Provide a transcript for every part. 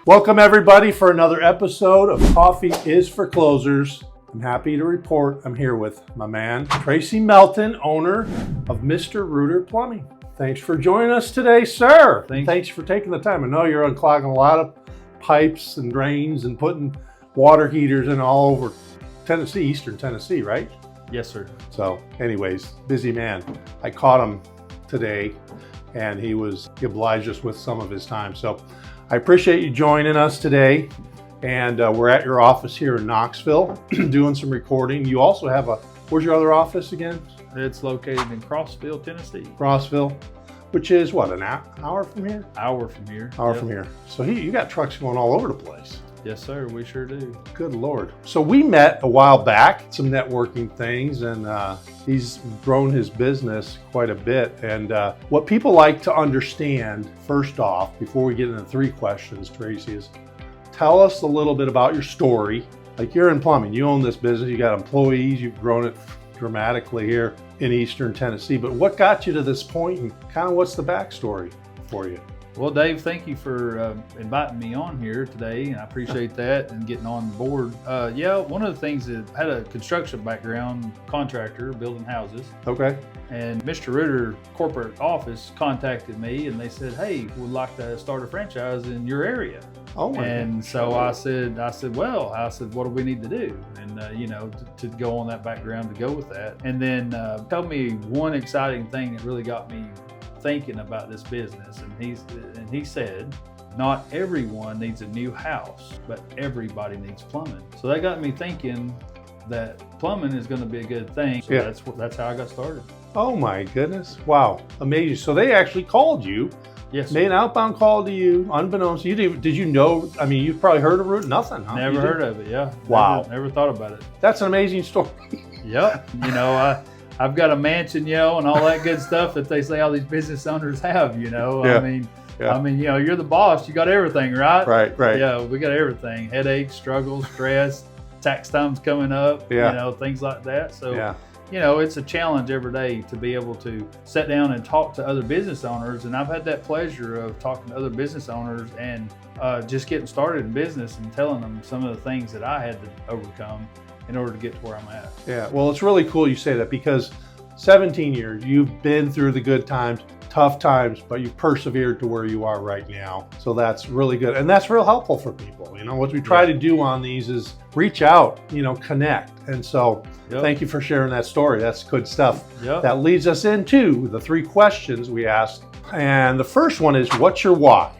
Welcome everybody for another episode of Coffee is for Closers. I'm happy to report I'm here with my man, Tracy Melton, owner of Mr. Rooter Plumbing. Thanks for joining us today, sir. Thanks for taking the time. I know you're unclogging a lot of pipes and drains and putting water heaters in all over Tennessee, Eastern Tennessee, right? Yes, sir. So anyways, busy man. I caught him today and he obliged us with some of his time. So I appreciate you joining us today. And we're at your office here in Knoxville doing some recording. You also have where's your other office again? It's located in Crossville, Tennessee. Crossville, which is what, an hour from here? Hour from here. Hour from here. So you got trucks going all over the place. Yes, sir. We sure do. Good Lord. So we met a while back, some networking things, and he's grown his business quite a bit. And what people like to understand, first off, before we get into 3 questions, Tracy, is tell us a little bit about your story. Like, you're in plumbing, you own this business, you got employees, you've grown it dramatically here in Eastern Tennessee. But what got you to this point, and kind of what's the backstory for you? Well, Dave, thank you for inviting me on here today, and I appreciate that and getting on board. One of the things that I had a construction background, contractor, building houses. Okay. And Mr. Rooter corporate office contacted me and they said, hey, we'd like to start a franchise in your area. Oh my And goodness. so I said, what do we need to do? And, to go on that background to go with that. And then told me one exciting thing that really got me thinking about this business. And he said, not everyone needs a new house, but everybody needs plumbing. So that got me thinking that plumbing is going to be a good thing. So Yeah. that's how I got started. Oh my goodness. Wow. Amazing. So they actually called you. Yes. Made an outbound call to you, unbeknownst to you. Did you know? I mean, you've probably heard of Root? Nothing, huh? Never heard of it, yeah. Wow. Never thought about it. That's an amazing story. Yep. I've got a mansion, and all that good stuff that they say all these business owners have, Yeah. I mean, you're the boss. You got everything, right? Right. Yeah, we got everything. Headaches, struggles, stress, tax time's coming up, Yeah. Things like that. So, Yeah. it's a challenge every day to be able to sit down and talk to other business owners. And I've had that pleasure of talking to other business owners and just getting started in business and telling them some of the things that I had to overcome in order to get to where I'm at. Yeah. Well, it's really cool you say that, because 17 years, you've been through the good times, tough times, but you've persevered to where you are right now. So that's really good. And that's real helpful for people. What we try to do on these is reach out, connect. And so Thank you for sharing that story. That's good stuff. Yep. That leads us into the 3 questions we asked. And the first one is, what's your why?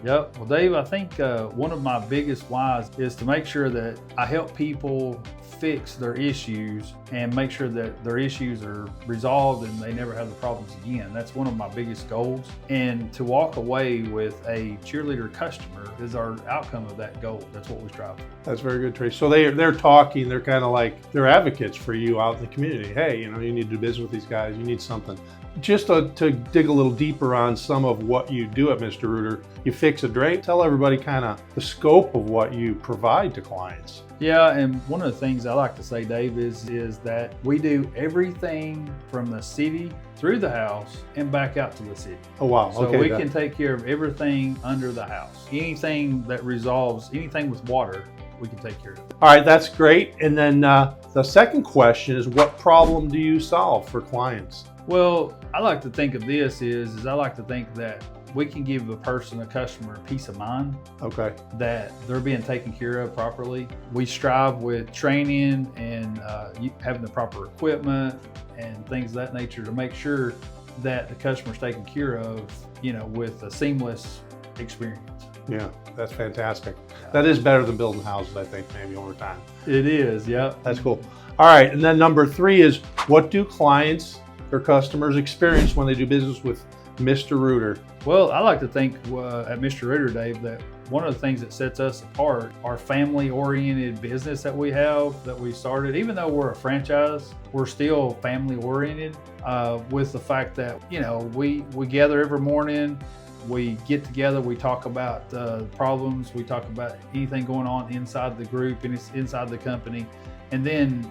Yep. Well, Dave, I think one of my biggest whys is to make sure that I help people fix their issues and make sure that their issues are resolved and they never have the problems again. That's one of my biggest goals. And to walk away with a cheerleader customer is our outcome of that goal. That's what we strive for. That's very good, Tracy. So they're talking, they're kind of like, they're advocates for you out in the community. Hey, you need to do business with these guys. You need something. Just to dig a little deeper on some of what you do at Mr. Rooter, you fix a drain. Tell everybody kind of the scope of what you provide to clients. Yeah, and one of the things I like to say, Dave, is that we do everything from the city through the house and back out to the city. Oh, wow. So okay, we can take care of everything under the house. Anything that resolves, anything with water, we can take care of. All right, that's great. And then the second question is, what problem do you solve for clients? Well, I like to think of this is I like to think that we can give a customer peace of mind. Okay. That they're being taken care of properly. We strive with training and having the proper equipment and things of that nature to make sure that the customer's taken care of, with a seamless experience. Yeah, that's fantastic. That is better than building houses, I think, maybe over time. It is, yeah. That's cool. All right, and then number 3 is, what do clients or customers experience when they do business with Mr. Rooter? Well, I like to think at Mr. Rooter, Dave, that one of the things that sets us apart, our family-oriented business that we started, even though we're a franchise, we're still family-oriented with the fact that, we gather every morning, we get together, we talk about problems, we talk about anything going on inside the group and inside the company. And then,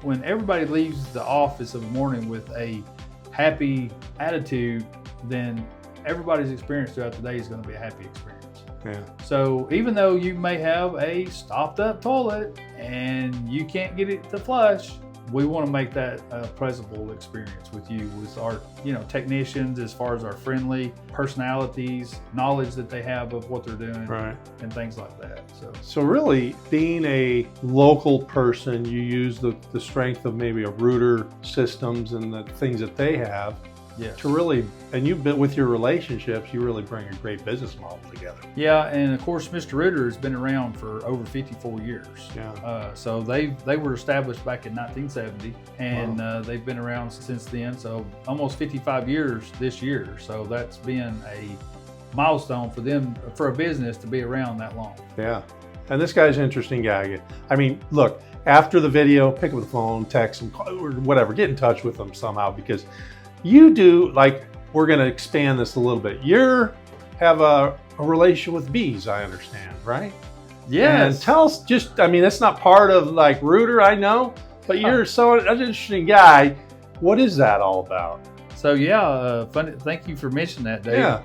when everybody leaves the office in the morning with a happy attitude, then everybody's experience throughout the day is going to be a happy experience. Yeah. So even though you may have a stopped up toilet and you can't get it to flush, we want to make that a pleasurable experience with you, with our, technicians, as far as our friendly personalities, knowledge that they have of what they're doing, Right. and things like that. So really, being a local person, you use the strength of maybe a Rooter systems and the things that they have. Yes. To really, and you've been with your relationships, you really bring a great business model together. Yeah, and of course, Mr. Ritter has been around for over 54 years. Yeah. So they were established back in 1970, and wow. They've been around since then. So almost 55 years this year. So that's been a milestone for them, for a business to be around that long. Yeah, and this guy's an interesting guy. I mean, look, after the video, pick up the phone, text him, or whatever, get in touch with him somehow, because you do, like, we're going to expand this a little bit. You have a relationship with bees, I understand, right? Yes. And tell us, that's not part of like Rooter, I know, but you're an interesting guy. What is that all about? So yeah, funny. Thank you for mentioning that, Dave. Yeah.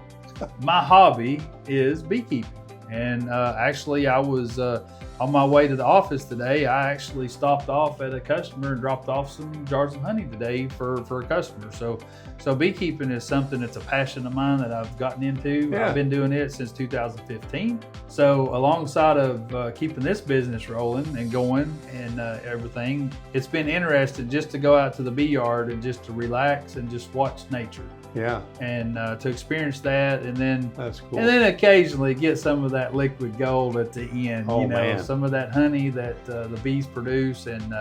My hobby is beekeeping. And actually, I was on my way to the office today. I actually stopped off at a customer and dropped off some jars of honey today for a customer. So beekeeping is something that's a passion of mine that I've gotten into. Yeah. I've been doing it since 2015. So alongside of keeping this business rolling and going and everything, it's been interesting just to go out to the bee yard and just to relax and just watch nature. Yeah. And to experience that, and then that's cool. And then occasionally get some of that liquid gold at the end. Oh, man. Some of that honey that the bees produce, and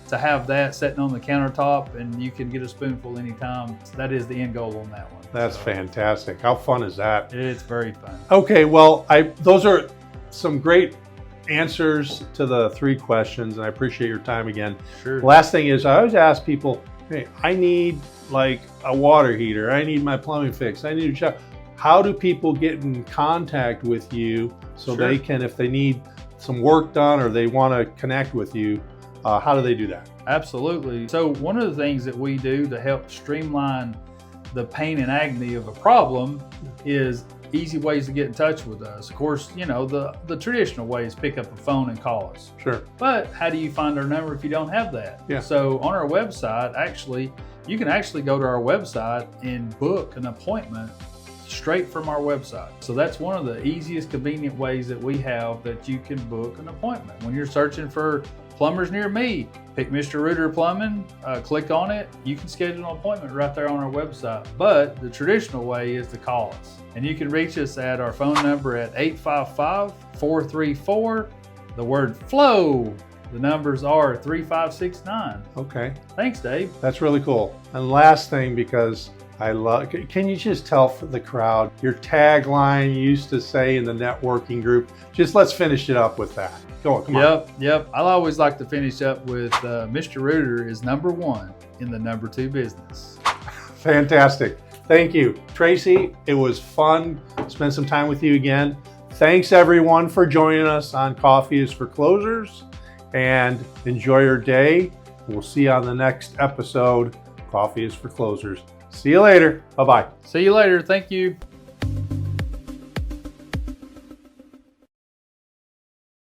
to have that sitting on the countertop, and you can get a spoonful anytime. That is the end goal on that one. That's fantastic. How fun is that? It's very fun. Okay, well, those are some great answers to the 3 questions, and I appreciate your time again. Sure. The last thing is, I always ask people, hey, I need like a water heater, I need my plumbing fixed, I need a shower. How do people get in contact with you so Sure. they can, if they need some work done or they want to connect with you, how do they do that? Absolutely. So one of the things that we do to help streamline the pain and agony of a problem is easy ways to get in touch with us. Of course, the traditional way is pick up a phone and call us. Sure. But how do you find our number if you don't have that? Yeah. So on our website, you can actually go to our website and book an appointment straight from our website. So that's one of the easiest, convenient ways that we have that you can book an appointment. When you're searching for plumbers near me, pick Mr. Rooter Plumbing, click on it. You can schedule an appointment right there on our website. But the traditional way is to call us. And you can reach us at our phone number at 855-434, the word FLOW. The numbers are 3569. Okay. Thanks, Dave. That's really cool. And last thing, because can you just tell for the crowd your tagline you used to say in the networking group? Just let's finish it up with that. Go on, come on. Yep. I always like to finish up with Mr. Rooter is number 1 in the number 2 business. Fantastic. Thank you, Tracy. It was fun. Spend some time with you again. Thanks everyone for joining us on Coffee is for Closers, and enjoy your day. We'll see you on the next episode. Coffee is for Closers. See you later. Bye-bye. See you later. Thank you.